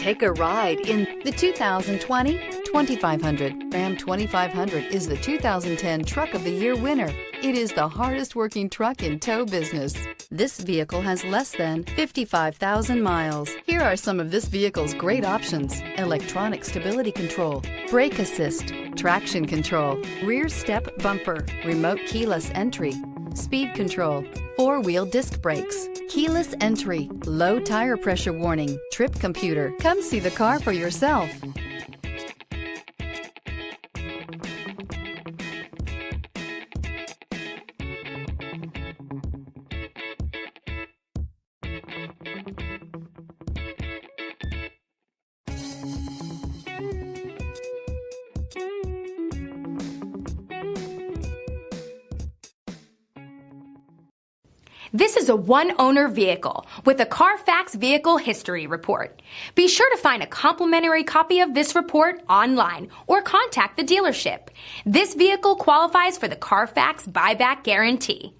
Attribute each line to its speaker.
Speaker 1: Take a ride in the 2020 2500. Ram 2500 is the 2010 Truck of the Year winner. It is the hardest working truck in tow business. This vehicle has less than 55,000 miles. Here are some of this vehicle's great options: electronic stability control, brake assist, traction control, rear step bumper, remote keyless entry, speed control, four-wheel disc brakes, keyless entry, low tire pressure warning, trip computer. Come see the car for yourself.
Speaker 2: This is a one-owner vehicle with a Carfax Vehicle History Report. Be sure to find a complimentary copy of this report online or contact the dealership. This vehicle qualifies for the Carfax Buyback Guarantee.